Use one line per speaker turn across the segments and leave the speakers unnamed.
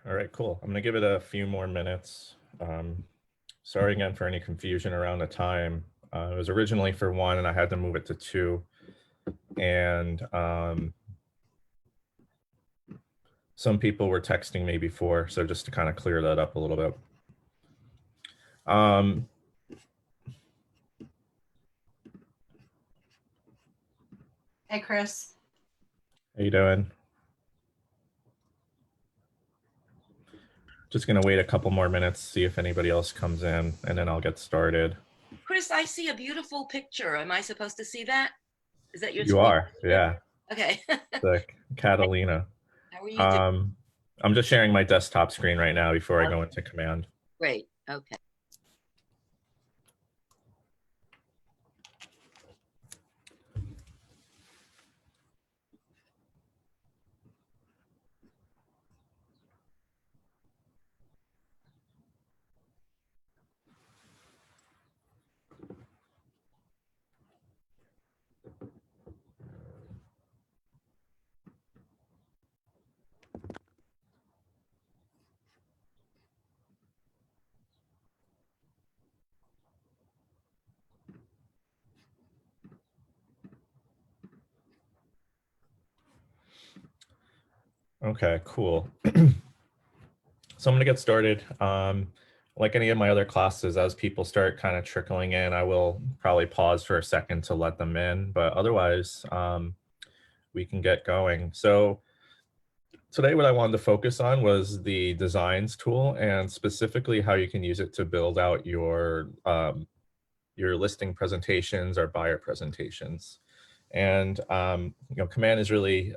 All right, cool. I'm gonna give it a few more minutes. Sorry again for any confusion around the time. It was originally for 1 and I had to move it to 2. And some people were texting me before, so just to kind of clear that up a little bit.
Hey, Chris.
How you doing? Just gonna wait a couple more minutes, see if anybody else comes in, and then I'll get started.
Chris, I see a beautiful picture. Am I supposed to see that? Is that your
You
screen?
are, yeah.
Okay.
The Catalina.
How are you doing?
I'm just sharing my desktop screen right now before I go into command.
Great. Okay.
Okay, cool. So I'm gonna get started. Like any of my other classes, as people start kind of trickling in, I will probably pause for a second to let them in, but otherwise, we can get going. So today what I wanted to focus on was the designs tool and specifically how you can use it to build out your listing presentations or buyer presentations. And Command is really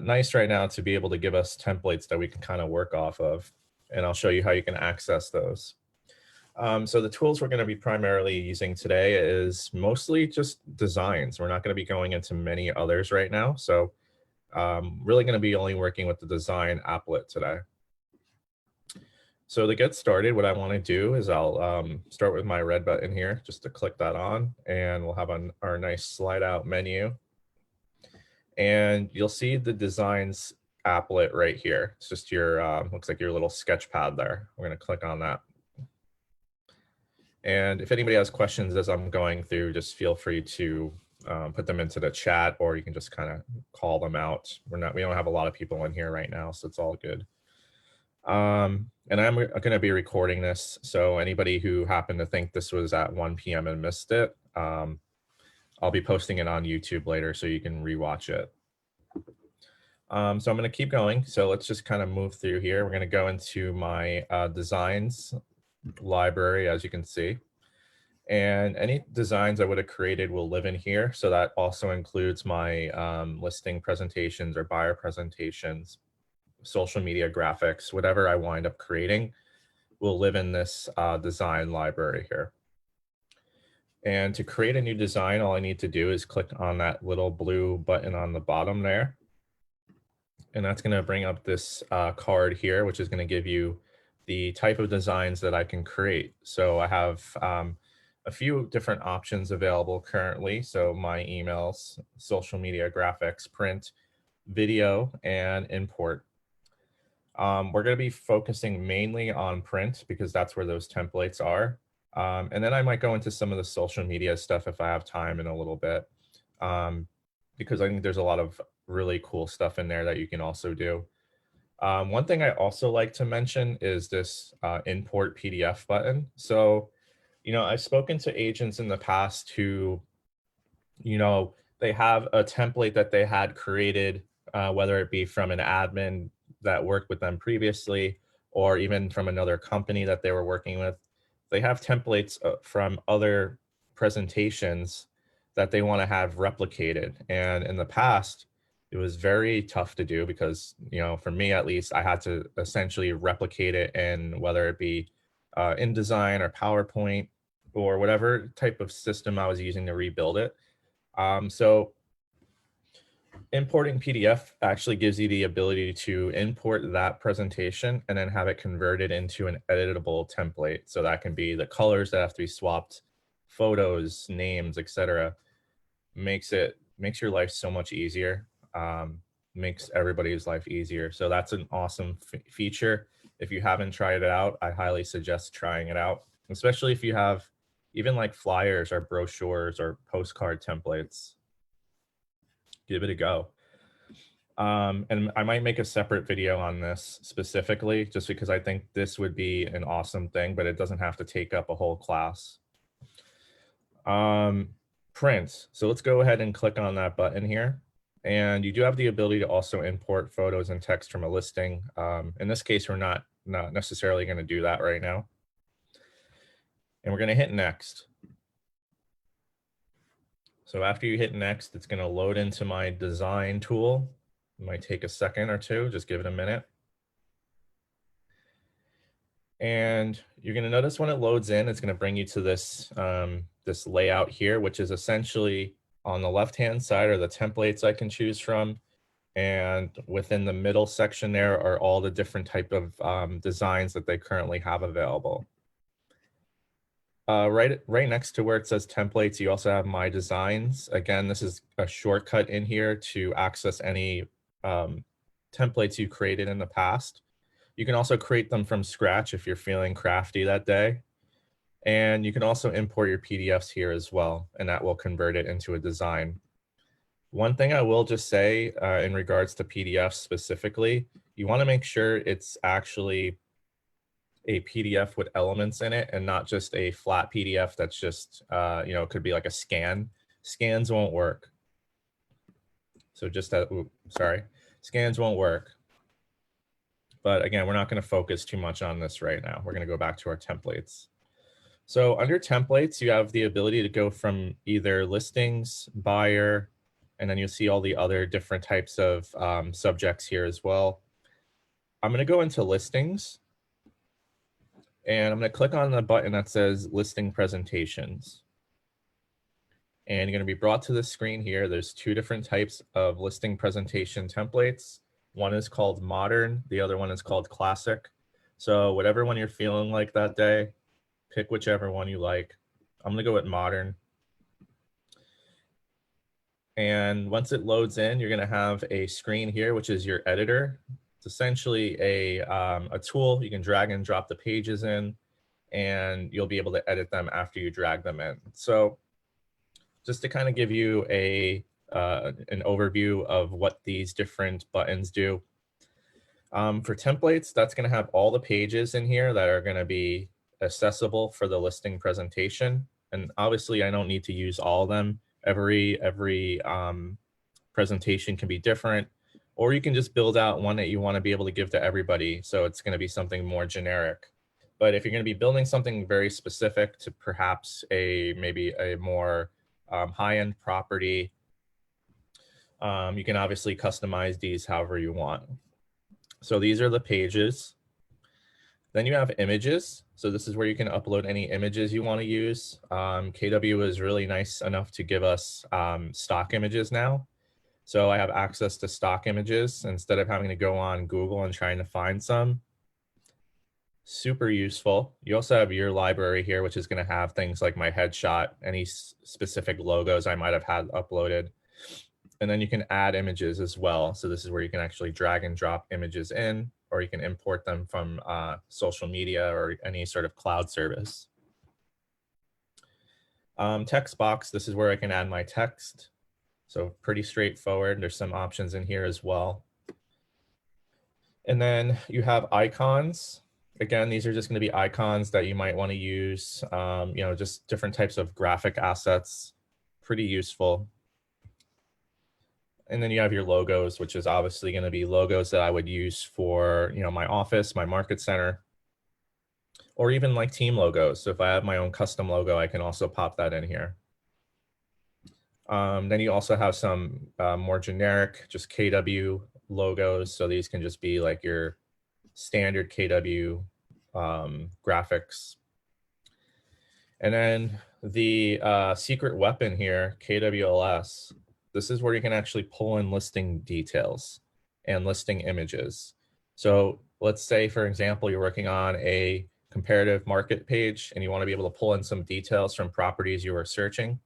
nice right now to be able to give us templates that we can kind of work off of. And I'll show you how you can access those. So the tools we're going to be primarily using today is mostly just designs. We're not going to be going into many others right now. So really going to be only working with the design applet today. So to get started, what I want to do is I'll start with my red button here, just to click that on, and we'll have our nice slide out menu. And you'll see the designs applet right here. It's just your, looks like your little sketch pad there. We're going to click on that. And if anybody has questions as I'm going through, just feel free to put them into the chat, or you can just kind of call them out. We don't have a lot of people in here right now, so it's all good. And I'm going to be recording this, so anybody who happened to think this was at 1 p.m. and missed it, I'll be posting it on YouTube later so you can rewatch it. So I'm going to keep going. So let's just kind of move through here. We're going to go into my designs library, as you can see. And any designs I would have created will live in here. So that also includes my listing presentations or buyer presentations, social media graphics, whatever I wind up creating will live in this design library here. And to create a new design, all I need to do is click on that little blue button on the bottom there. And that's going to bring up this card here, which is going to give you the type of designs that I can create. So I have a few different options available currently. So my emails, social media graphics, print, video, and import. We're going to be focusing mainly on print because that's where those templates are. And then I might go into some of the social media stuff if I have time in a little bit, because I think there's a lot of really cool stuff in there that you can also do. One thing I also like to mention is this import PDF button. So, I've spoken to agents in the past who, they have a template that they had created, whether it be from an admin that worked with them previously, or even from another company that they were working with. They have templates from other presentations that they want to have replicated. And in the past, it was very tough to do because, for me at least, I had to essentially replicate it in whether it be InDesign or PowerPoint or whatever type of system I was using to rebuild it. So importing PDF actually gives you the ability to import that presentation and then have it converted into an editable template. So that can be the colors that have to be swapped, photos, names, etc. Makes your life so much easier. makes everybody's life easier. So that's an awesome feature. If you haven't tried it out, I highly suggest trying it out, especially if you have even like flyers or brochures or postcard templates. Give it a go. And I might make a separate video on this specifically, just because I think this would be an awesome thing, but it doesn't have to take up a whole class. Print. So let's go ahead and click on that button here. And you do have the ability to also import photos and text from a listing. In this case, we're not necessarily going to do that right now. And we're going to hit next. So after you hit next, it's going to load into my design tool. It might take a second or two, just give it a minute. And you're going to notice when it loads in, it's going to bring you to this, this layout here, which is essentially on the left-hand side are the templates I can choose from. And within the middle section there are all the different type of designs that they currently have available. Right next to where it says templates, you also have my designs. Again, this is a shortcut in here to access any templates you created in the past. You can also create them from scratch if you're feeling crafty that day. And you can also import your PDFs here as well, and that will convert it into a design. One thing I will just say in regards to PDFs specifically, you want to make sure it's actually a PDF with elements in it and not just a flat PDF that's just, you know, it could be like a scan. Scans won't work. So just that, sorry, scans won't work. But again, we're not going to focus too much on this right now. We're going to go back to our templates. So under templates, you have the ability to go from either listings, buyer, and then you'll see all the other different types of subjects here as well. I'm going to go into listings, and I'm going to click on the button that says listing presentations. And you're going to be brought to the screen here. There's two different types of listing presentation templates. One is called modern, the other one is called classic. So whatever one you're feeling like that day, pick whichever one you like. I'm gonna go with modern. And once it loads in, you're gonna have a screen here, which is your editor. It's essentially a tool. You can drag and drop the pages in, and you'll be able to edit them after you drag them in. So just to kind of give you an overview of what these different buttons do. For templates, that's going to have all the pages in here that are going to be accessible for the listing presentation. And obviously, I don't need to use all of them. Every presentation can be different, or you can just build out one that you want to be able to give to everybody. So it's going to be something more generic. But if you're going to be building something very specific to perhaps maybe a more high-end property, you can obviously customize these however you want. So these are the pages. Then you have images. So this is where you can upload any images you want to use. KW is really nice enough to give us stock images now. So I have access to stock images instead of having to go on Google and trying to find some. Super useful. You also have your library here, which is going to have things like my headshot, any specific logos I might have had uploaded. And then you can add images as well. So this is where you can actually drag and drop images in, or you can import them from social media or any sort of cloud service. Text box, this is where I can add my text. So pretty straightforward. There's some options in here as well. And then you have icons. Again, these are just going to be icons that you might want to use, you know, just different types of graphic assets. Pretty useful. And then you have your logos, which is obviously going to be logos that I would use for, you know, my office, my market center, or even like team logos. So if I have my own custom logo, I can also pop that in here. Then you also have some more generic, just KW logos. So these can just be like your standard KW graphics. And then the secret weapon here, kWLS. This is where you can actually pull in listing details and listing images. So let's say, for example, you're working on a comparative market page and you want to be able to pull in some details from properties you are searching.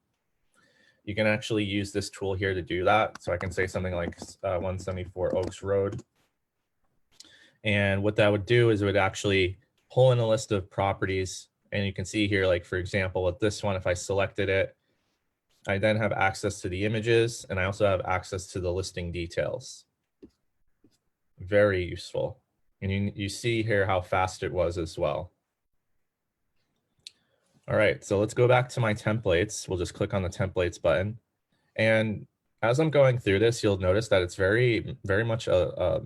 you can actually use this tool here to do that. So I can say something like 174 Oaks Road. And what that would do is it would actually pull in a list of properties. And you can see here, like, for example, with this one, if I selected it, I then have access to the images, and I also have access to the listing details. Very useful. And you see here how fast it was as well. All right, so let's go back to my templates. We'll just click on the templates button. And as I'm going through this, you'll notice that it's very much a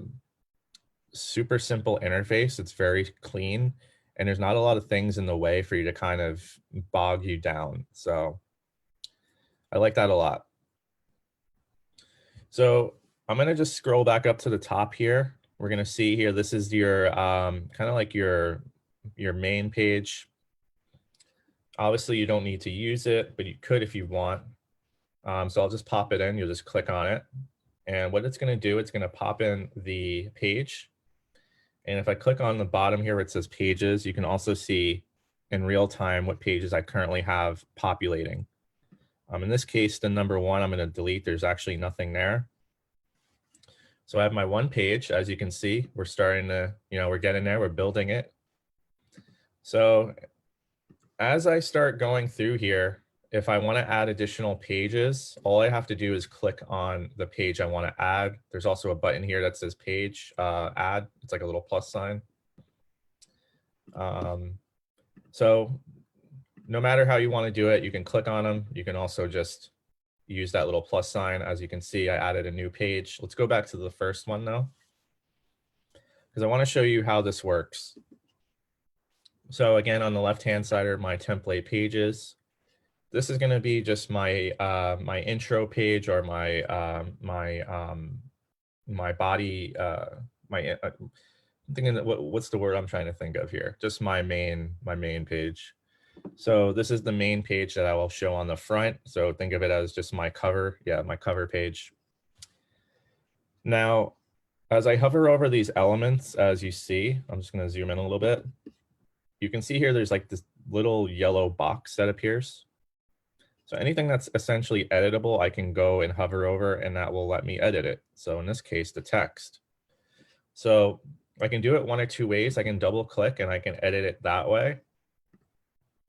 super simple interface. It's very clean, and there's not a lot of things in the way for you to kind of bog you down. So I like that a lot. So I'm going to just scroll back up to the top here. We're going to see here, this is your kind of like your main page. Obviously, you don't need to use it, but you could if you want. So I'll just pop it in. You'll just click on it. And what it's going to do, it's going to pop in the page. And if I click on the bottom here where it says pages, you can also see in real time what pages I currently have populating. In this case, the number 1 I'm going to delete. There's actually nothing there. So I have my one page. As you can see, we're starting to, we're getting there. We're building it. So as I start going through here, if I want to add additional pages, all I have to do is click on the page I want to add. There's also a button here that says page add. It's like a little plus sign. So no matter how you want to do it, you can click on them. You can also just use that little plus sign. As you can see, I added a new page. Let's go back to the first one though, because I want to show you how this works. So again, on the left-hand side are my template pages. This is going to be just my my intro page, or my my body I'm thinking that what's the word I'm trying to think of here? Just my main page. So this is the main page that I will show on the front. So think of it as just my cover. Yeah, my cover page. Now, as I hover over these elements, as you see, I'm just going to zoom in a little bit. You can see here there's like this little yellow box that appears. So anything that's essentially editable, I can go and hover over, and that will let me edit it. So in this case, the text. So I can do it one of two ways. I can double click and I can edit it that way.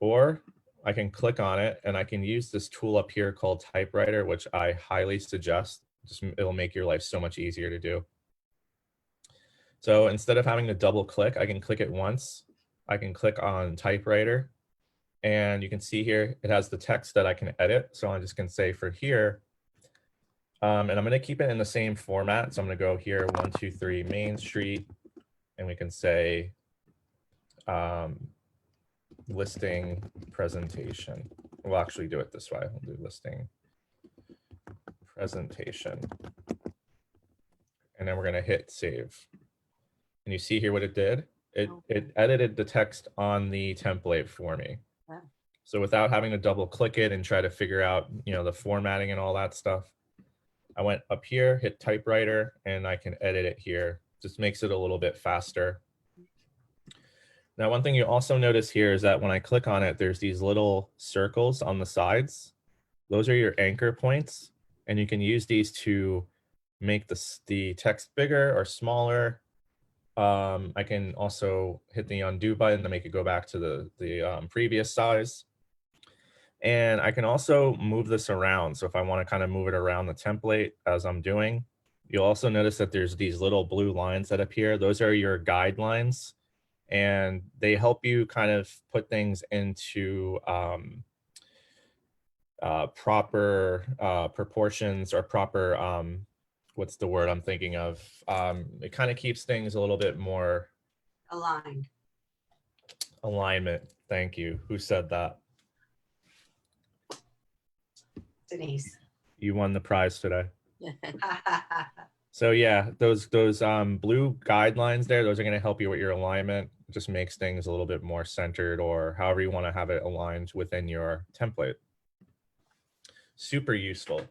Or I can click on it and I can use this tool up here called typewriter, which I highly suggest. It'll make your life so much easier to do. So instead of having to double click, I can click it once. I can click on typewriter, and you can see here it has the text that I can edit. So I'm just going to say for here, and I'm going to keep it in the same format. So I'm going to go here, 123 Main Street, and we can say listing presentation. We'll actually do it this way. We'll do listing presentation. And then we're going to hit save. And you see here what it did? It edited the text on the template for me.
Wow.
So without having to double click it and try to figure out, the formatting and all that stuff, I went up here, hit typewriter, and I can edit it here. Just makes it a little bit faster. Now, one thing you also notice here is that when I click on it, there's these little circles on the sides. Those are your anchor points, and you can use these to make the text bigger or smaller. I can also hit the undo button to make it go back to the previous size. And I can also move this around. So if I want to kind of move it around the template as I'm doing, you'll also notice that there's these little blue lines that appear. Those are your guidelines, and they help you kind of put things into proper proportions, or proper, what's the word I'm thinking of? It kind of keeps things a little bit more
Aligned.
alignment. Thank you. Who said that?
Denise.
You won the prize today. So yeah, those blue guidelines there, those are going to help you with your alignment. It just makes things a little bit more centered, or however you want to have it aligned within your template. Super useful.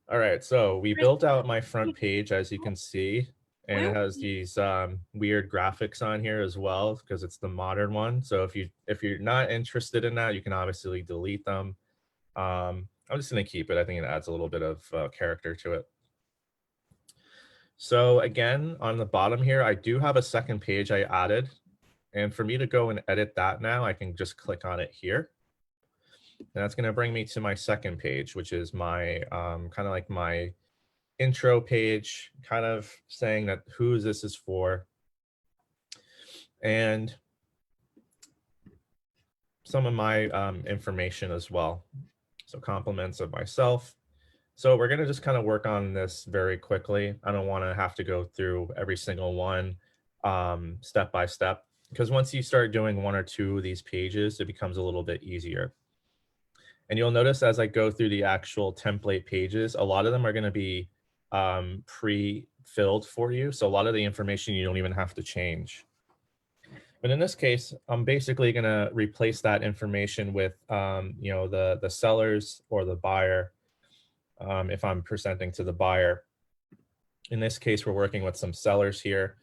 All right, so we built out my front page, as you can see, and it has these weird graphics on here as well, because it's the modern one. So if you're not interested in that, you can obviously delete them. I'm just going to keep it. I think it adds a little bit of character to it. So again, on the bottom here, I do have a second page I added. And for me to go and edit that now, I can just click on it here. And that's going to bring me to my second page, which is my kind of like my intro page, kind of saying that who this is for. And some of my information as well. So compliments of myself. So we're going to just kind of work on this very quickly. I don't want to have to go through every single one step by step, because once you start doing one or two of these pages, it becomes a little bit easier. And you'll notice as I go through the actual template pages, a lot of them are going to be pre-filled for you. So a lot of the information you don't even have to change. But in this case, I'm basically going to replace that information with you know, the sellers or the buyer. If I'm presenting to the buyer. In this case, we're working with some sellers here,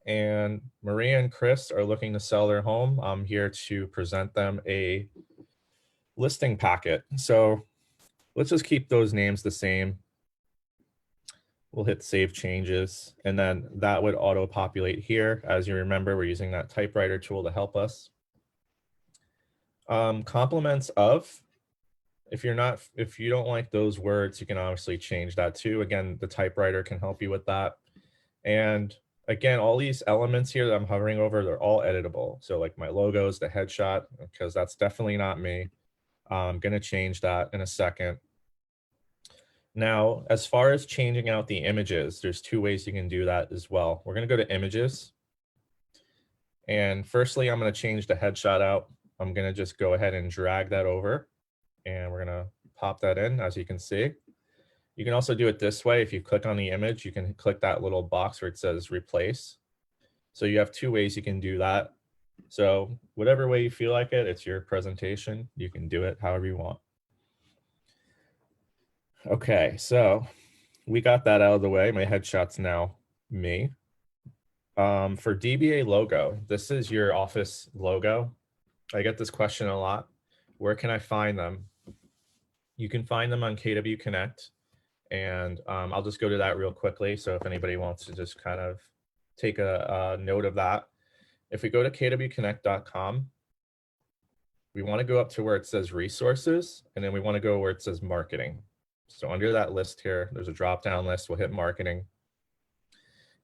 and Maria and Chris are looking to sell their home. I'm here to present them a listing packet. So let's just keep those names the same. We'll hit save changes, and then that would auto populate here. As you remember, we're using that typewriter tool to help us. Compliments of. If you don't like those words, you can obviously change that too. Again, the typewriter can help you with that. And again, all these elements here that I'm hovering over, they're all editable. So like my logos, the headshot, because that's definitely not me. I'm going to change that in a second. Now, as far as changing out the images, there's two ways you can do that as well. We're going to go to images. And firstly, I'm going to change the headshot out. I'm going to just go ahead and drag that over. And we're going to pop that in, as you can see. You can also do it this way. If you click on the image, you can click that little box where it says replace. So you have two ways you can do that. So whatever way you feel like it, it's your presentation. You can do it however you want. Okay, so we got that out of the way. My headshot's now me. For DBA logo, this is your office logo. I get this question a lot. Where can I find them? You can find them on KW Connect, and I'll just go to that real quickly. So if anybody wants to just kind of take a note of that. If we go to kWconnect.com, we want to go up to where it says resources, and then we want to go where it says marketing. So under that list here, there's a drop-down list. We'll hit marketing,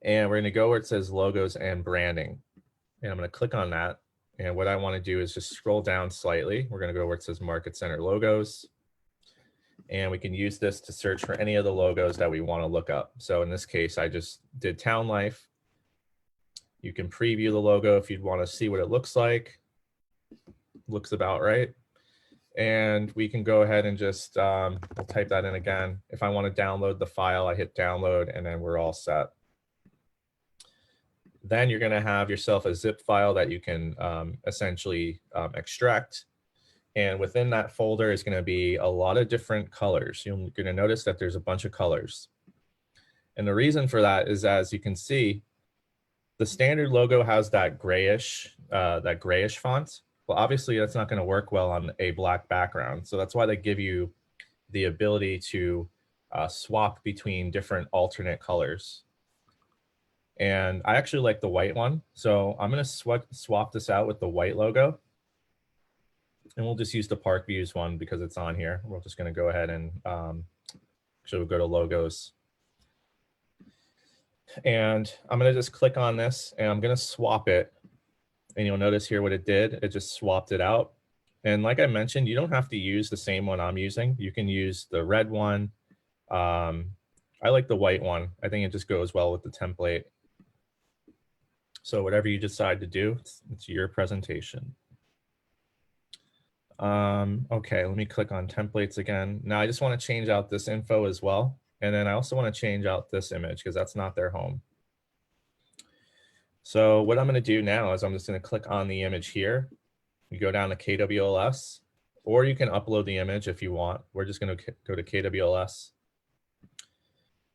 and we're going to go where it says logos and branding. And I'm going to click on that. And what I want to do is just scroll down slightly. We're going to go where it says Market Center logos. And we can use this to search for any of the logos that we want to look up. So in this case, I just did Town Life. You can preview the logo if you'd want to see what it looks like. Looks about right. And we can go ahead and just we'll type that in again. If I want to download the file, I hit download, and then we're all set. Then you're going to have yourself a zip file that you can essentially extract. And within that folder is going to be a lot of different colors. You're going to notice that there's a bunch of colors. And the reason for that is, as you can see, the standard logo has that grayish font. Well, obviously that's not going to work well on a black background. So that's why they give you the ability to swap between different alternate colors. And I actually like the white one. So I'm going to swap this out with the white logo. And we'll just use the Park Views one because it's on here. We're just going to go ahead and actually we'll go to logos. And I'm going to just click on this, and I'm going to swap it. And you'll notice here what it did. It just swapped it out. And like I mentioned, you don't have to use the same one I'm using. You can use the red one. I like the white one. I think it just goes well with the template. So whatever you decide to do, it's your presentation. Okay, let me click on templates again. Now I just want to change out this info as well. And then I also want to change out this image because that's not their home. So what I'm going to do now is I'm just going to click on the image here. You go down to kWLS, or you can upload the image if you want. We're just going to go to kWLS.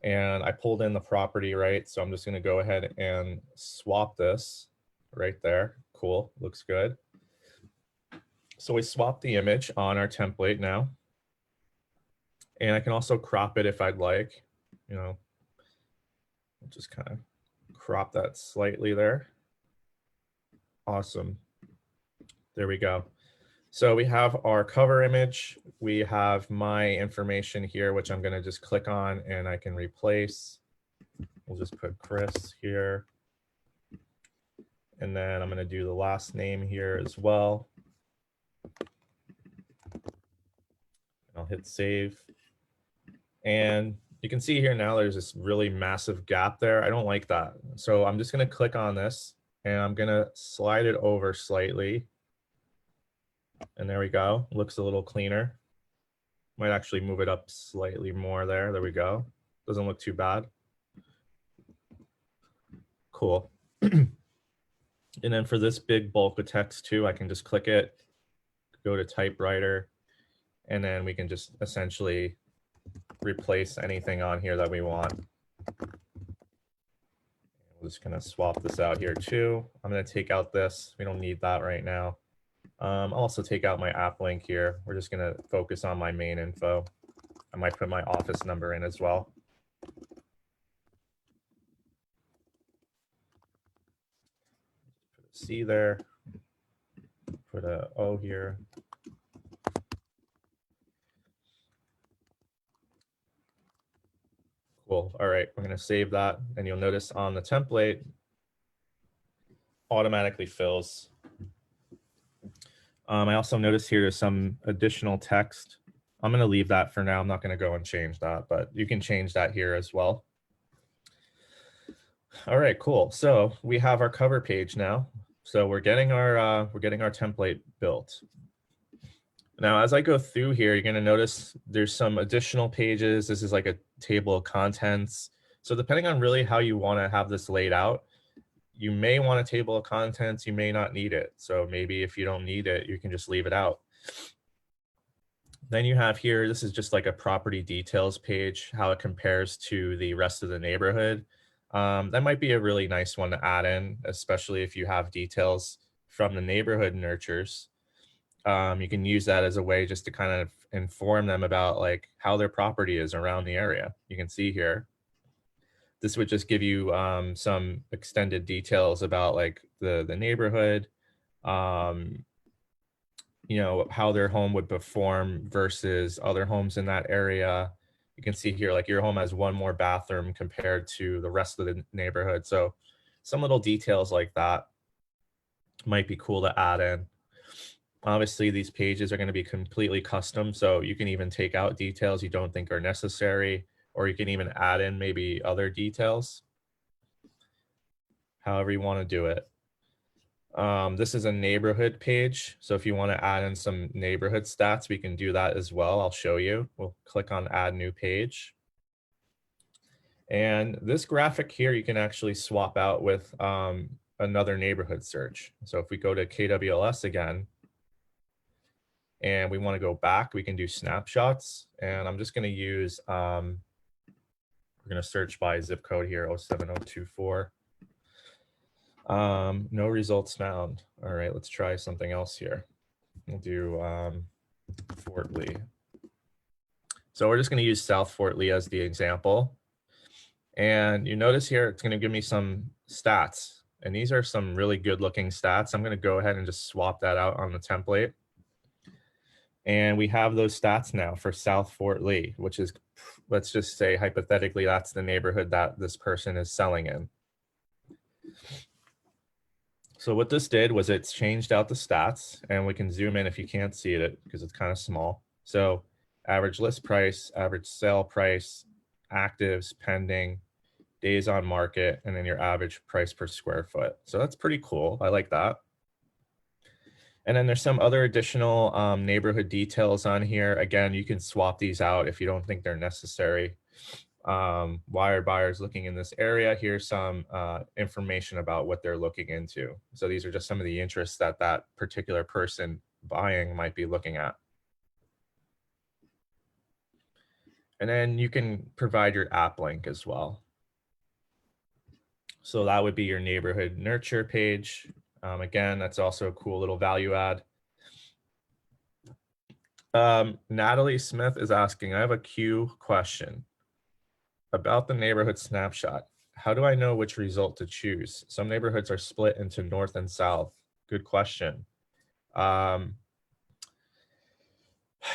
And I pulled in the property, right? So I'm just going to go ahead and swap this right there. Cool, looks good. So we swapped the image on our template now. And I can also crop it if I'd like, you know, just kind of crop that slightly there. Awesome. There we go. So we have our cover image. We have my information here, which I'm going to just click on and I can replace. We'll just put Chris here. And then I'm going to do the last name here as well. I'll hit save. And you can see here now there's this really massive gap there. I don't like that. So I'm just going to click on this and I'm going to slide it over slightly. And there we go. Looks a little cleaner. Might actually move it up slightly more there. There we go. Doesn't look too bad. Cool. And then for this big bulk of text too, I can just click it, go to typewriter, and then we can just essentially replace anything on here that we want. We're just gonna swap this out here too. I'm gonna take out this. We don't need that right now. I'll also take out my app link here. We're just gonna focus on my main info. I might put my office number in as well. Put a C there, put a O here. Cool. All right, we're going to save that. And you'll notice on the template, automatically fills. I also notice here there's some additional text. I'm going to leave that for now. I'm not going to go and change that, but you can change that here as well. All right, cool. So we have our cover page now. So we're getting our template built. Now, as I go through here, you're going to notice there's some additional pages. This is like a table of contents. So depending on really how you want to have this laid out, you may want a table of contents, you may not need it. So maybe if you don't need it, you can just leave it out. Then you have here, this is just like a property details page, how it compares to the rest of the neighborhood. That might be a really nice one to add in, especially if you have details from the neighborhood nurtures. You can use that as a way just to kind of inform them about like how their property is around the area. You can see here, this would just give you some extended details about like the neighborhood, you know, how their home would perform versus other homes in that area. You can see here, like your home has one more bathroom compared to the rest of the neighborhood. So some little details like that might be cool to add in. Obviously, these pages are going to be completely custom, so you can even take out details you don't think are necessary, or you can even add in maybe other details, however you want to do it. This is a neighborhood page, so if you want to add in some neighborhood stats, we can do that as well. I'll show you. We'll click on Add New Page. And this graphic here, you can actually swap out with another neighborhood search. So if we go to kWLS again, and we want to go back, we can do snapshots. And I'm just going to use, we're going to search by zip code here, 07024. No results found. All right, let's try something else here. We'll do Fort Lee. So we're just going to use South Fort Lee as the example. And you notice here, it's going to give me some stats. And these are some really good looking stats. I'm going to go ahead and just swap that out on the template. And we have those stats now for South Fort Lee, which is, let's just say hypothetically, that's the neighborhood that this person is selling in. So what this did was it's changed out the stats, and we can zoom in if you can't see it because it's kind of small. So average list price, average sale price, actives, pending, days on market, and then your average price per square foot. So that's pretty cool. I like that. And then there's some other additional neighborhood details on here. Again, you can swap these out if you don't think they're necessary. Why are buyers looking in this area? Here's some information about what they're looking into. So these are just some of the interests that that particular person buying might be looking at. And then you can provide your app link as well. So that would be your neighborhood nurture page. Again, that's also a cool little value add. Natalie Smith is asking, I have a Q question about the neighborhood snapshot. How do I know which result to choose? Some neighborhoods are split into north and south. Good question.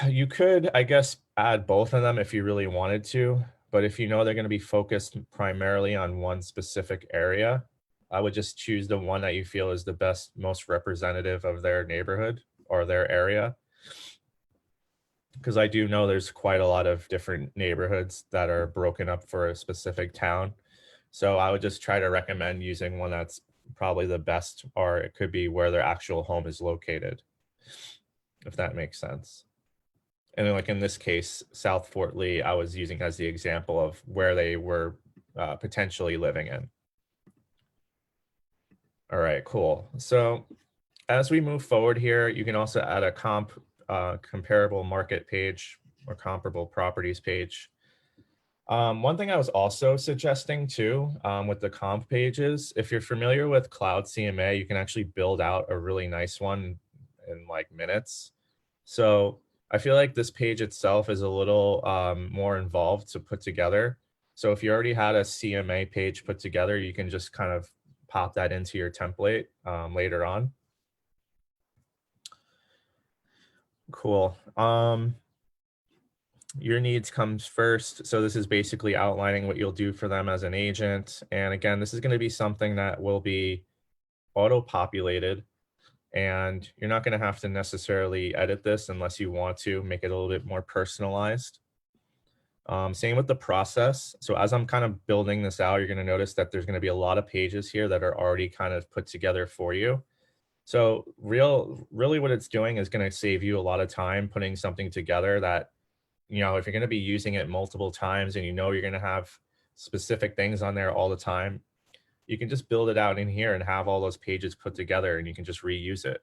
You could, I guess, add both of them if you really wanted to, but if you know they're going to be focused primarily on one specific area, I would just choose the one that you feel is the best, most representative of their neighborhood or their area. Because I do know there's quite a lot of different neighborhoods that are broken up for a specific town. So I would just try to recommend using one that's probably the best, or it could be where their actual home is located, if that makes sense. And then like in this case, South Fort Lee, I was using as the example of where they were potentially living in. All right, cool. So as we move forward here, you can also add a comparable market page or comparable properties page. One thing I was also suggesting too with the comp pages, if you're familiar with Cloud CMA, you can actually build out a really nice one in like minutes. So I feel like this page itself is a little more involved to put together. So if you already had a CMA page put together, you can just kind of pop that into your template later on. Cool. Your needs comes first. So this is basically outlining what you'll do for them as an agent. And again, this is going to be something that will be auto-populated, and you're not going to have to necessarily edit this unless you want to make it a little bit more personalized. Same with the process. So as I'm kind of building this out, you're going to notice that there's going to be a lot of pages here that are already kind of put together for you. So really what it's doing is going to save you a lot of time putting something together that, you know, if you're going to be using it multiple times and you know you're going to have specific things on there all the time, you can just build it out in here and have all those pages put together and you can just reuse it.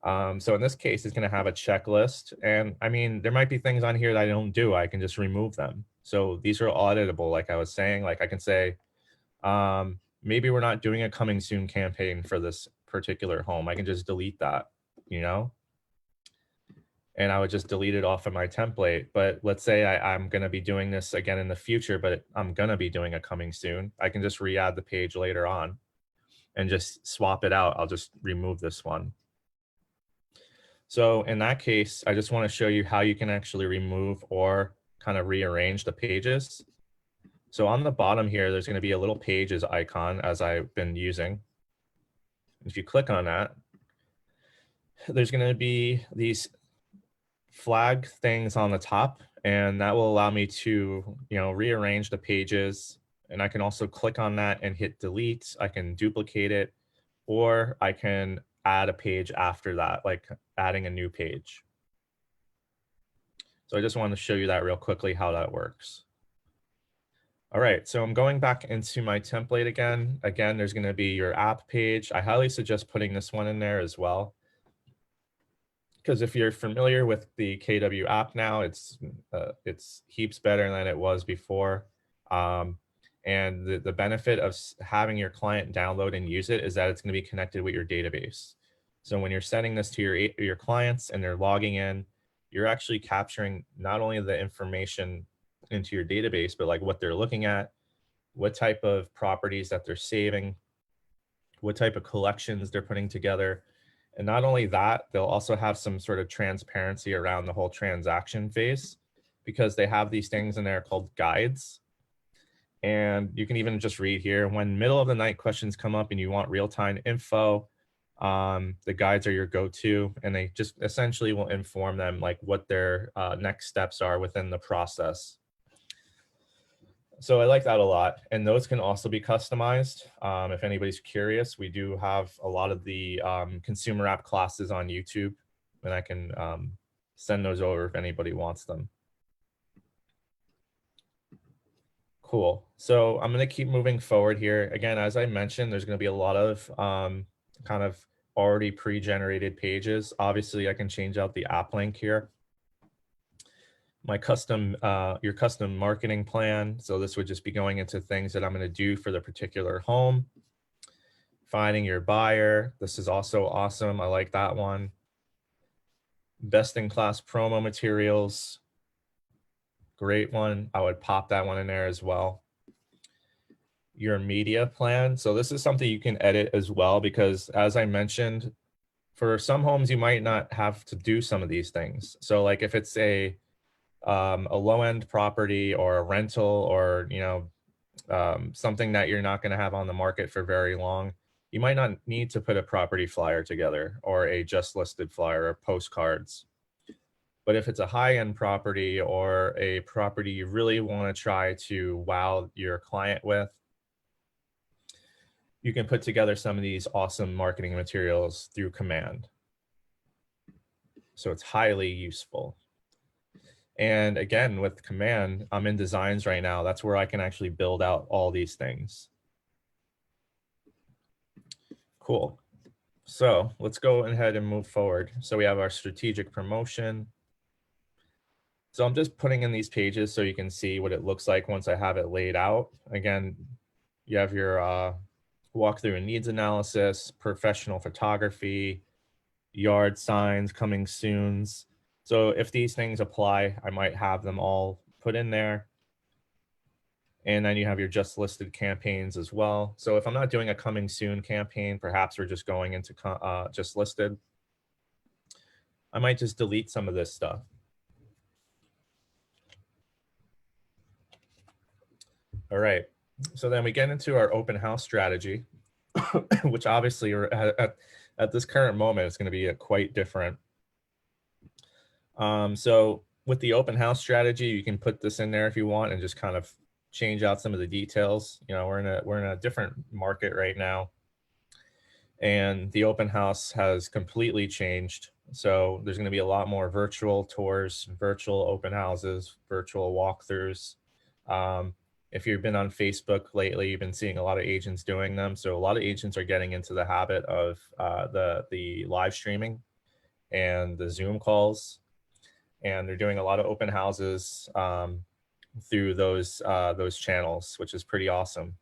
So in this case, it's going to have a checklist. And I mean, there might be things on here that I don't do. I can just remove them. So these are auditable. Like I was saying, like I can say, maybe we're not doing a coming soon campaign for this particular home. I can just delete that, you know? And I would just delete it off of my template. But let's say I'm going to be doing this again in the future, but I'm going to be doing a coming soon. I can just re-add the page later on and just swap it out. I'll just remove this one. So in that case, I just want to show you how you can actually remove or kind of rearrange the pages. So on the bottom here, there's going to be a little pages icon as I've been using. If you click on that, there's going to be these flag things on the top, and that will allow me to, you know, rearrange the pages. And I can also click on that and hit delete. I can duplicate it, or I can add a page after that, like adding a new page. So I just wanted to show you that real quickly, how that works. All right, so I'm going back into my template again. Again, there's going to be your app page. I highly suggest putting this one in there as well, because if you're familiar with the KW app now, it's heaps better than it was before. And the benefit of having your client download and use it is that it's going to be connected with your database. So when you're sending this to your clients and they're logging in, you're actually capturing not only the information into your database, but like what they're looking at, what type of properties that they're saving, what type of collections they're putting together. And not only that, they'll also have some sort of transparency around the whole transaction phase, because they have these things in there called guides. And you can even just read here, when middle of the night questions come up and you want real-time info, the guides are your go-to, and they just essentially will inform them like what their next steps are within the process. So I like that a lot. And those can also be customized. If anybody's curious, we do have a lot of the consumer app classes on YouTube, and I can send those over if anybody wants them. Cool. So I'm going to keep moving forward here. Again, as I mentioned, there's going to be a lot of kind of already pre-generated pages. Obviously, I can change out the app link here. My custom, your custom marketing plan. So this would just be going into things that I'm going to do for the particular home. Finding your buyer. This is also awesome. I like that one. Best in class promo materials. Great one. I would pop that one in there as well. Your media plan. So this is something you can edit as well, because as I mentioned, for some homes, you might not have to do some of these things. So like if it's a low end property or a rental, or, you know, something that you're not going to have on the market for very long, you might not need to put a property flyer together or a just listed flyer or postcards. But if it's a high end property or a property you really want to try to wow your client with, you can put together some of these awesome marketing materials through command. So it's highly useful. And again, with command, I'm in designs right now. That's where I can actually build out all these things. Cool. So let's go ahead and move forward. So we have our strategic promotion. So I'm just putting in these pages so you can see what it looks like once I have it laid out. Again, you have your walkthrough and needs analysis, professional photography, yard signs, coming soons. So if these things apply, I might have them all put in there. And then you have your just listed campaigns as well. So if I'm not doing a coming soon campaign, perhaps we're just going into just listed, I might just delete some of this stuff. All right. So then we get into our open house strategy, which obviously at this current moment is going to be quite different. So with the open house strategy, you can put this in there if you want and just kind of change out some of the details. You know, we're in a different market right now, and the open house has completely changed. So there's going to be a lot more virtual tours, virtual open houses, virtual walkthroughs. If you've been on Facebook lately, you've been seeing a lot of agents doing them. So a lot of agents are getting into the habit of the live streaming and the Zoom calls, and they're doing a lot of open houses through those channels, which is pretty awesome.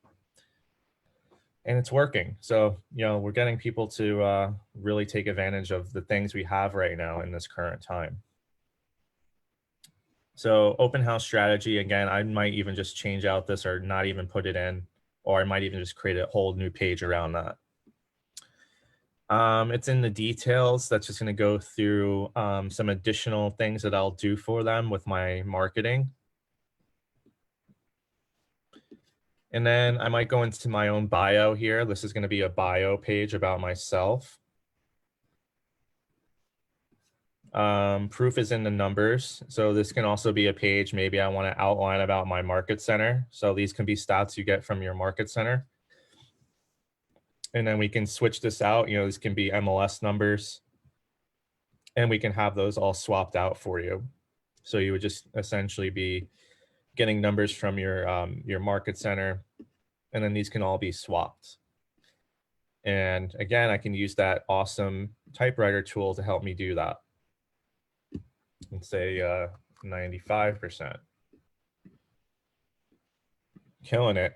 And it's working. So, you know, we're getting people to really take advantage of the things we have right now in this current time. So open house strategy, again, I might even just change out this or not even put it in, or I might even just create a whole new page around that. It's in the details. That's just going to go through some additional things that I'll do for them with my marketing. And then I might go into my own bio here. This is going to be a bio page about myself. Proof is in the numbers. So this can also be a page. Maybe I want to outline about my market center. So these can be stats you get from your market center. And then we can switch this out. You know, this can be MLS numbers, and we can have those all swapped out for you. So you would just essentially be getting numbers from your market center, and then these can all be swapped. And again, I can use that awesome typewriter tool to help me do that. And say 95%. Killing it.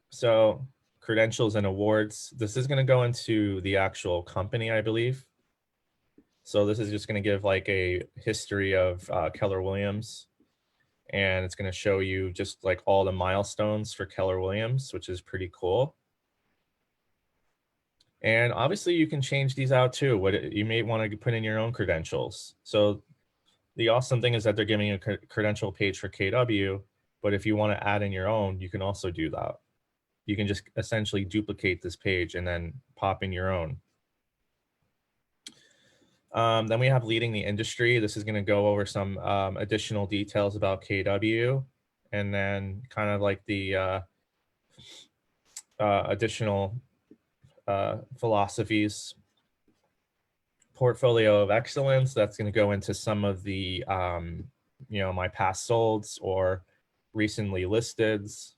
So credentials and awards. This is going to go into the actual company, I believe. So this is just going to give like a history of Keller Williams. And it's going to show you just like all the milestones for Keller Williams, which is pretty cool. And obviously you can change these out too. You may want to put in your own credentials. So the awesome thing is that they're giving you a credential page for KW, but if you want to add in your own, you can also do that. You can just essentially duplicate this page and then pop in your own. Then we have leading the industry. This is going to go over some additional details about KW, and then kind of like the additional philosophies. Portfolio of excellence. That's going to go into some of the, you know, my past solds or recently listeds.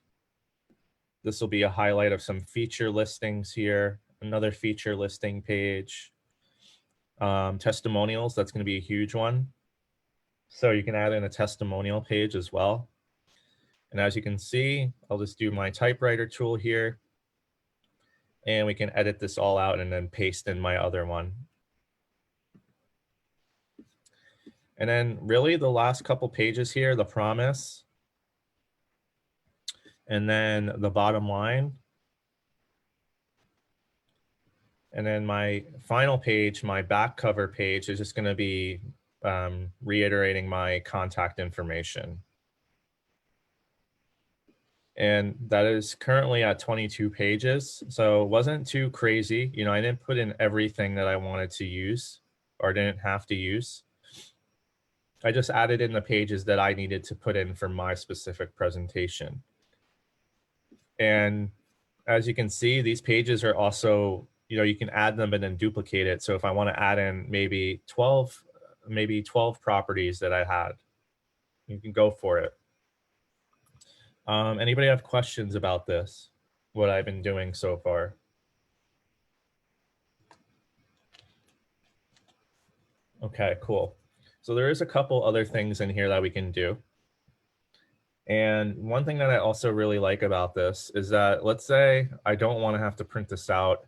This will be a highlight of some feature listings here. Another feature listing page. Testimonials, that's going to be a huge one. So you can add in a testimonial page as well. And as you can see, I'll just do my typewriter tool here, and we can edit this all out and then paste in my other one. And then really the last couple pages here, the promise, and then the bottom line. And then my final page, my back cover page, is just going to be reiterating my contact information. And that is currently at 22 pages. So it wasn't too crazy. You know, I didn't put in everything that I wanted to use or didn't have to use. I just added in the pages that I needed to put in for my specific presentation. And as you can see, these pages are also, you know, you can add them and then duplicate it. So if I want to add in maybe 12 properties that I had, you can go for it. Anybody have questions about this, what I've been doing so far? Okay, cool. So there is a couple other things in here that we can do. And one thing that I also really like about this is that, let's say I don't want to have to print this out.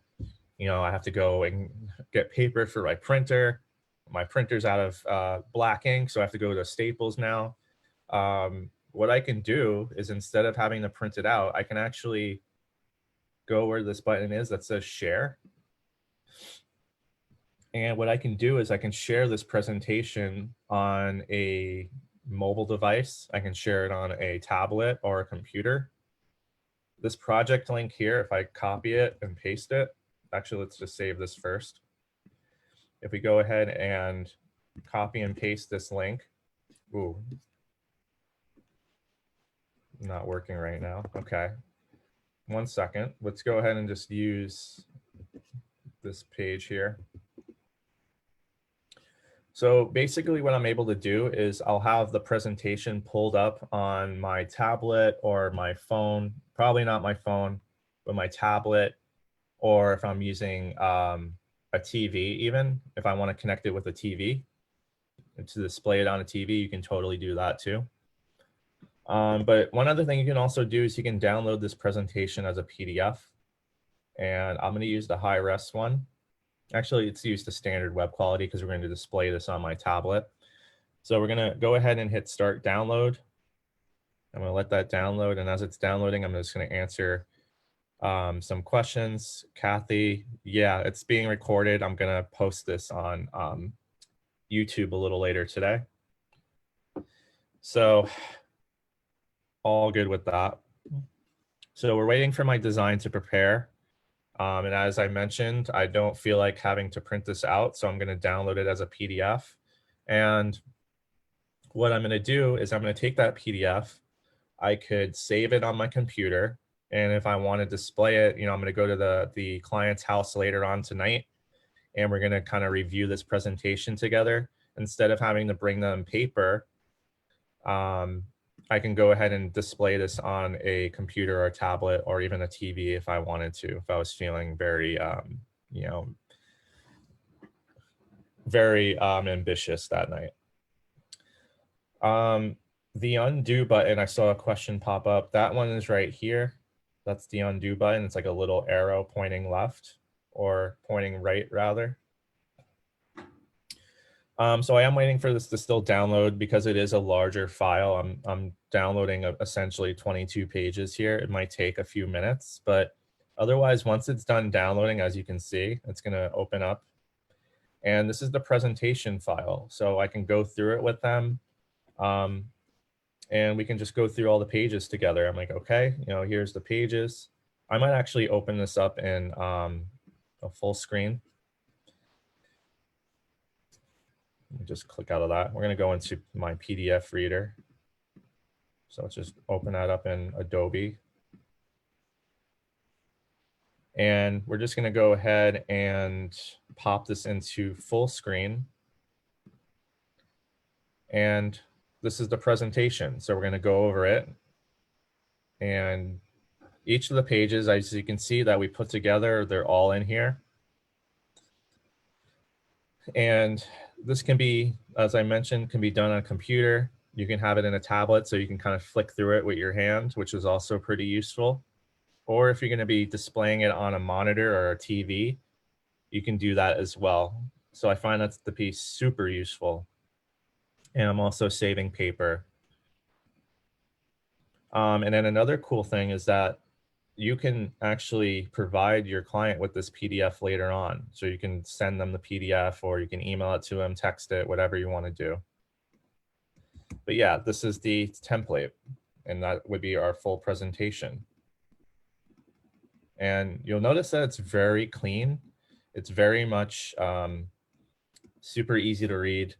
You know, I have to go and get paper for my printer. My printer's out of black ink, so I have to go to Staples now. What I can do is, instead of having to print it out, I can actually go where this button is that says share. And what I can do is I can share this presentation on a mobile device. I can share it on a tablet or a computer. This project link here, if I copy it and paste it, actually, let's just save this first. If we go ahead and copy and paste this link, ooh, not working right now. Okay, 1 second. Let's go ahead and just use this page here. So basically what I'm able to do is I'll have the presentation pulled up on my tablet or my phone, probably not my phone, but my tablet, or if I'm using a TV, even if I want to connect it with a TV and to display it on a TV, you can totally do that too. But one other thing you can also do is you can download this presentation as a PDF, and I'm going to use the high res one. Actually, it's used the standard web quality because we're going to display this on my tablet. So we're going to go ahead and hit start download. I'm going to let that download. And as it's downloading, I'm just going to answer some questions. Kathy, yeah, it's being recorded. I'm going to post this on YouTube a little later today. So all good with that. So we're waiting for my design to prepare. And as I mentioned, I don't feel like having to print this out, so I'm going to download it as a PDF. And what I'm going to do is I'm going to take that PDF. I could save it on my computer. And if I want to display it, you know, I'm going to go to the client's house later on tonight, and we're going to kind of review this presentation together. Instead of having to bring them paper, I can go ahead and display this on a computer or a tablet or even a TV if I wanted to, if I was feeling very, you know, very ambitious that night. The undo button, I saw a question pop up. That one is right here. That's the undo button. It's like a little arrow pointing left, or pointing right rather. So I am waiting for this to still download because it is a larger file. I'm downloading essentially 22 pages here. It might take a few minutes, but otherwise, once it's done downloading, as you can see, it's going to open up. And this is the presentation file. So I can go through it with them. And we can just go through all the pages together. I'm like, okay, you know, here's the pages. I might actually open this up in a full screen. Just click out of that. We're going to go into my PDF reader. So let's just open that up in Adobe. And we're just going to go ahead and pop this into full screen. And this is the presentation. So we're going to go over it. And each of the pages, as you can see that we put together, they're all in here. And this can be, as I mentioned, can be done on a computer. You can have it in a tablet, so you can kind of flick through it with your hand, which is also pretty useful. Or if you're going to be displaying it on a monitor or a TV, you can do that as well. So I find that's the piece super useful. And I'm also saving paper. And then another cool thing is that you can actually provide your client with this PDF later on. So you can send them the PDF or you can email it to them, text it, whatever you want to do. But yeah, this is the template, and that would be our full presentation. And you'll notice that it's very clean. It's very much super easy to read.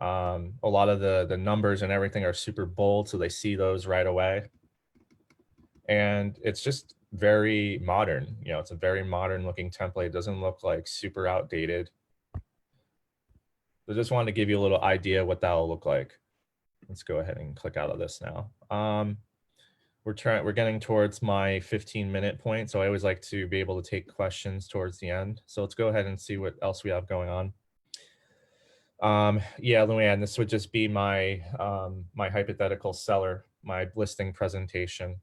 A lot of the numbers and everything are super bold, so they see those right away. And it's just very modern. You know, it's a very modern looking template. It doesn't look like super outdated. So just wanted to give you a little idea what that will look like. Let's go ahead and click out of this now. We're getting towards my 15-minute point, so I always like to be able to take questions towards the end. So let's go ahead and see what else we have going on. Yeah, Luann, this would just be my my hypothetical seller, my listing presentation.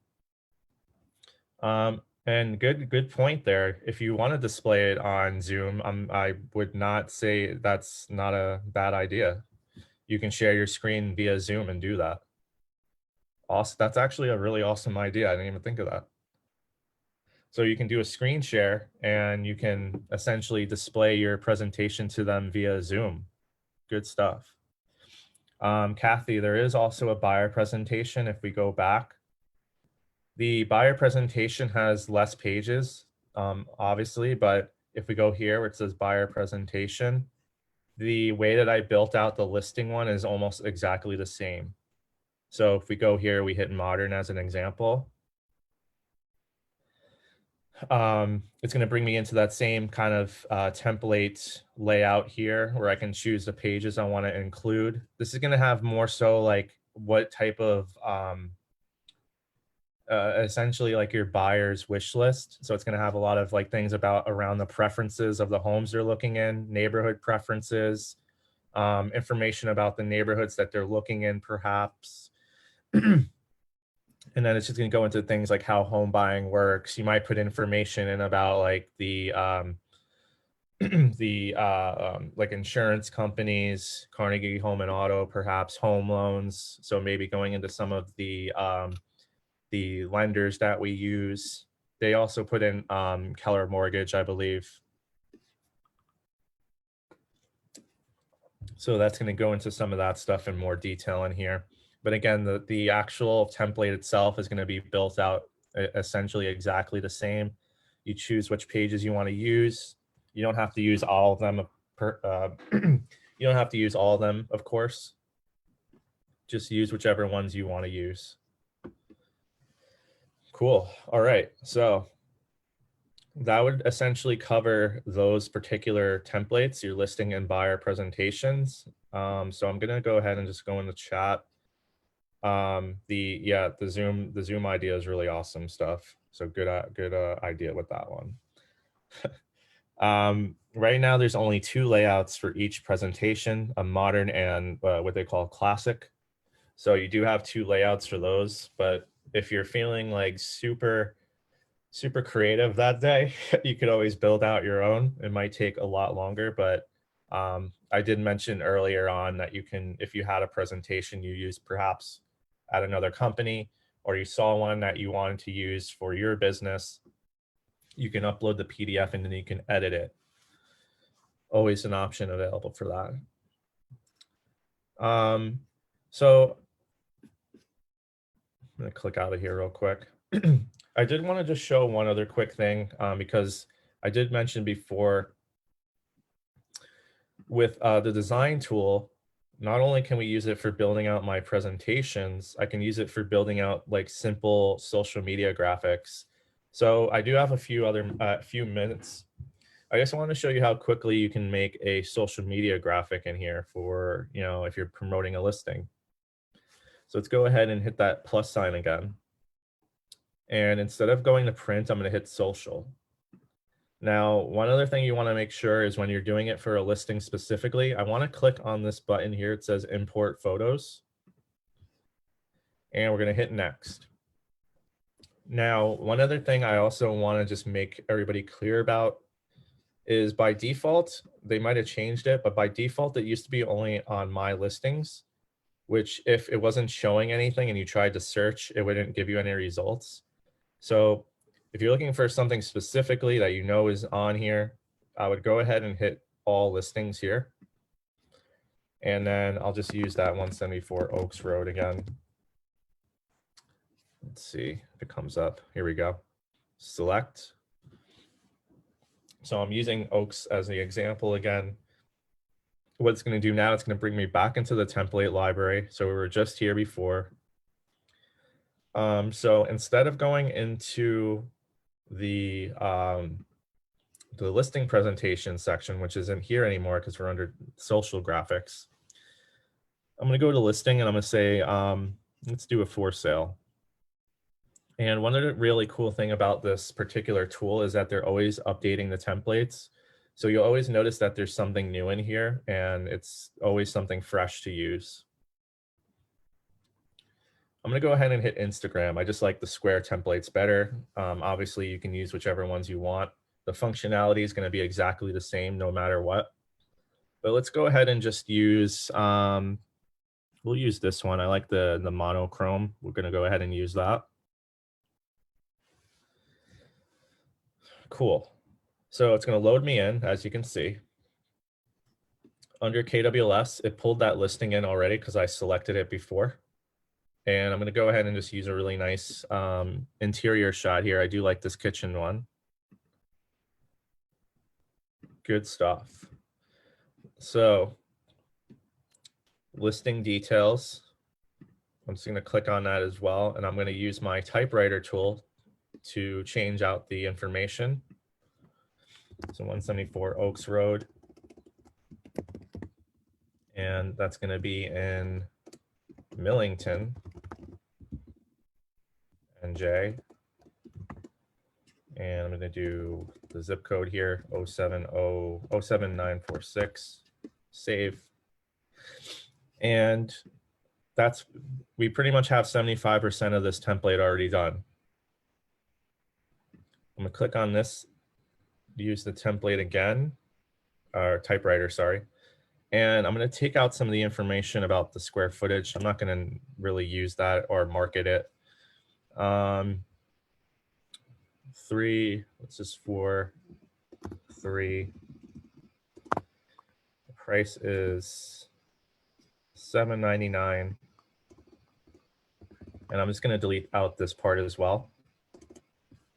And good point there. If you want to display it on Zoom, I would not say that's not a bad idea. You can share your screen via Zoom and do that. Awesome. That's actually a really awesome idea. I didn't even think of that. So you can do a screen share and you can essentially display your presentation to them via Zoom. Good stuff. Kathy, there is also a buyer presentation. If we go back, the buyer presentation has less pages, obviously, but if we go here where it says buyer presentation, the way that I built out the listing one is almost exactly the same. So if we go here, we hit modern as an example. It's going to bring me into that same kind of template layout here where I can choose the pages I want to include. This is going to have more so like what type of essentially like your buyer's wish list. So it's going to have a lot of like things about around the preferences of the homes they're looking in, neighborhood preferences, information about the neighborhoods that they're looking in perhaps. And then it's just going to go into things like how home buying works. You might put information in about like the like insurance companies, Carnegie Home and Auto, perhaps home loans. So maybe going into some of the lenders that we use. They also put in Keller Mortgage, I believe. So that's going to go into some of that stuff in more detail in here. But again, the actual template itself is going to be built out essentially exactly the same. You choose which pages you want to use. You don't have to use all of them. You don't have to use all of them, of course. Just use whichever ones you want to use. Cool. All right. So that would essentially cover those particular templates, your listing and buyer presentations. So I'm going to go ahead and just go in the chat. The Zoom idea is really awesome stuff. So good idea with that one. Right now, there's only 2 layouts for each presentation, a modern and what they call classic. So you do have 2 layouts for those, but if you're feeling like super creative that day, you could always build out your own. It might take a lot longer, but I did mention earlier on that you can, if you had a presentation you used perhaps at another company, or you saw one that you wanted to use for your business, you can upload the PDF and then you can edit it. Always an option available for that. So I'm going to click out of here real quick. I did want to just show one other quick thing because I did mention before with the design tool, not only can we use it for building out my presentations, I can use it for building out like simple social media graphics. So I do have a few minutes. I just want to show you how quickly you can make a social media graphic in here for, you know, if you're promoting a listing. So let's go ahead and hit that plus sign again. And instead of going to print, I'm going to hit social. Now, one other thing you want to make sure is when you're doing it for a listing specifically, I want to click on this button here. It says import photos. And we're going to hit next. Now, one other thing I also want to just make everybody clear about is by default, they might have changed it, but by default, it used to be only on my listings. which if it wasn't showing anything and you tried to search, it wouldn't give you any results. So if you're looking for something specifically that you know is on here, I would go ahead and hit all listings here. And then I'll just use that 174 Oaks Road again. Let's see if it comes up. Here we go. Select. So I'm using Oaks as the example again. What it's going to do now, it's going to bring me back into the template library. So we were just here before. So instead of going into the listing presentation section, which isn't here anymore because we're under social graphics, I'm going to go to listing and I'm going to say, let's do a for sale. And one of the really cool thing about this particular tool is that they're always updating the templates. So you'll always notice that there's something new in here and it's always something fresh to use. I'm going to go ahead and hit Instagram. I just like the square templates better. Obviously, you can use whichever ones you want. The functionality is going to be exactly the same no matter what. But let's go ahead and just use, we'll use this one. I like the monochrome. We're going to go ahead and use that. Cool. So it's going to load me in, as you can see. Under kWLS, it pulled that listing in already because I selected it before. And I'm going to go ahead and just use a really nice interior shot here. I do like this kitchen one. Good stuff. So listing details. I'm just going to click on that as well. And I'm going to use my typewriter tool to change out the information. So 174 Oaks Road. And that's going to be in Millington, NJ. And I'm going to do the zip code here, 07946, save. And we pretty much have 75% of this template already done. I'm going to click on this, use the template again, or typewriter, sorry. And I'm going to take out some of the information about the square footage. I'm not going to really use that or market it. 3, let's just 4, 3. The price is $7.99. And I'm just going to delete out this part as well.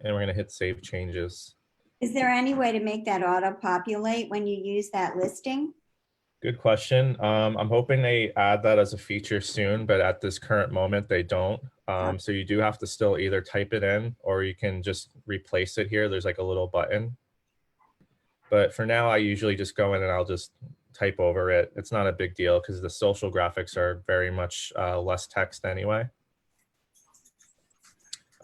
And we're going to hit save changes.
Is there any way to make that auto-populate when you use that listing?
Good question. I'm hoping they add that as a feature soon, but at this current moment, they don't. So you do have to still either type it in or you can just replace it here. There's like a little button. But for now, I usually just go in and I'll just type over it. It's not a big deal because the social graphics are very much less text anyway.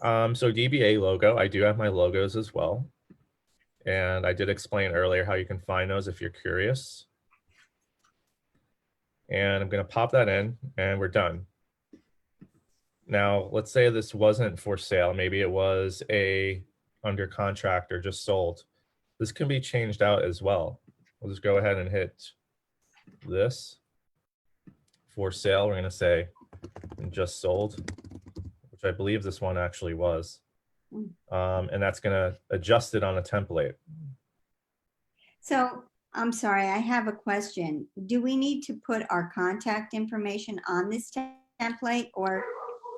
So DBA logo, I do have my logos as well. And I did explain earlier how you can find those if you're curious. And I'm going to pop that in and we're done. Now, let's say this wasn't for sale. Maybe it was under contract or just sold. This can be changed out as well. We'll just go ahead and hit this. For sale, we're going to say just sold, which I believe this one actually was. And that's going to adjust it on a template.
So I'm sorry, I have a question. Do we need to put our contact information on this template, or?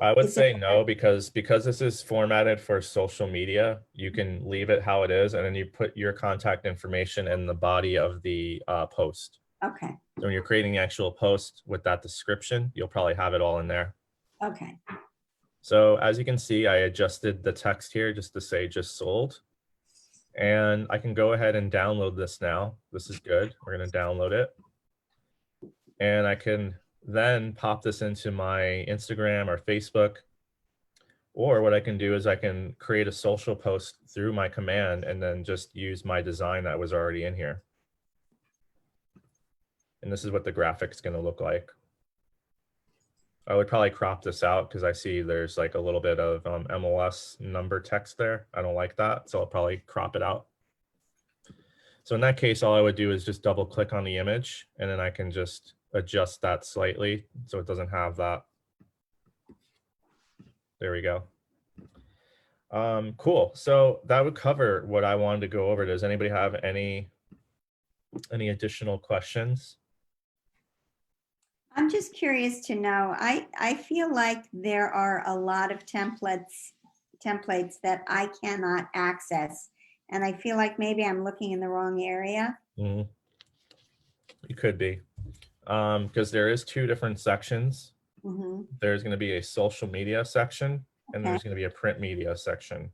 I would say no, because this is formatted for social media, you can leave it how it is, and then you put your contact information in the body of the post.
Okay.
So when you're creating the actual post with that description, you'll probably have it all in there.
Okay.
So as you can see, I adjusted the text here just to say just sold. And I can go ahead and download this now. This is good. We're going to download it. And I can then pop this into my Instagram or Facebook. Or what I can do is I can create a social post through my command and then just use my design that was already in here. And this is what the graphic's going to look like. I would probably crop this out because I see there's like a little bit of MLS number text there. I don't like that, so I'll probably crop it out. So in that case, all I would do is just double click on the image and then I can just adjust that slightly so it doesn't have that. There we go. Cool. So that would cover what I wanted to go over. Does anybody have any additional questions?
I'm just curious to know, I feel like there are a lot of templates that I cannot access. And I feel like maybe I'm looking in the wrong area.
Mhm. It could be. Because there is 2 different sections.
Mhm.
There's going to be a social media section and
Okay.
there's going to be a print media section.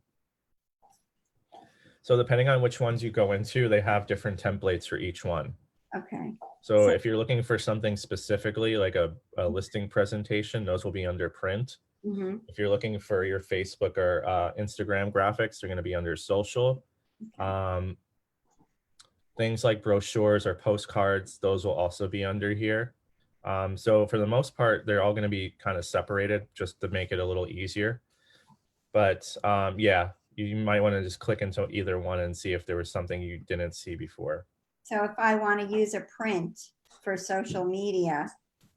So depending on which ones you go into, they have different templates for each one.
Okay.
So
So-
if you're looking for something specifically like a listing presentation, those will be under print.
Mhm.
If you're looking for your Facebook or Instagram graphics, they're going to be under social. Things like brochures or postcards, those will also be under here. So for the most part, they're all going to be kind of separated just to make it a little easier. But yeah, you might want to just click into either one and see if there was something you didn't see before.
So if I want to use a print for social media,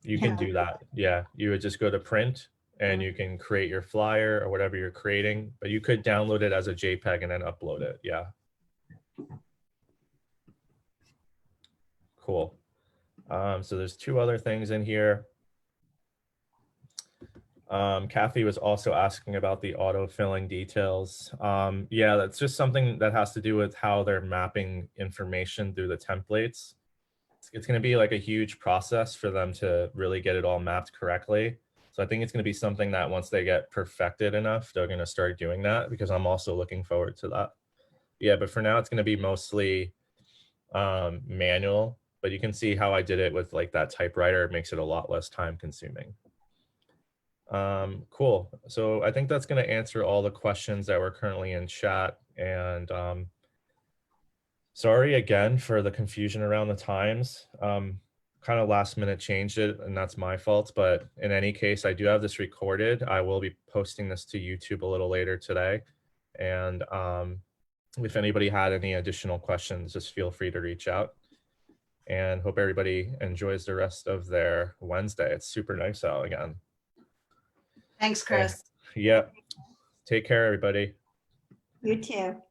You can do that. Yeah, you would just go to print and
Mhm.
you can create your flyer or whatever you're creating, but you could download it as a JPEG and then upload it. Yeah. Cool. So there's 2 other things in here. Kathy was also asking about the auto-filling details. Yeah, that's just something that has to do with how they're mapping information through the templates. It's going to be like a huge process for them to really get it all mapped correctly. So I think it's going to be something that once they get perfected enough, they're going to start doing that, because I'm also looking forward to that. Yeah, but for now, it's going to be mostly manual, but you can see how I did it with like that typewriter. It makes it a lot less time consuming. Cool. So I think that's going to answer all the questions that were currently in chat. And sorry again for the confusion around the times. Kind of last minute changed it, and that's my fault. But in any case, I do have this recorded. I will be posting this to YouTube a little later today. And if anybody had any additional questions, just feel free to reach out. And hope everybody enjoys the rest of their Wednesday. It's super nice out again.
Thanks, Chris.
Yep. Take care, everybody.
you too.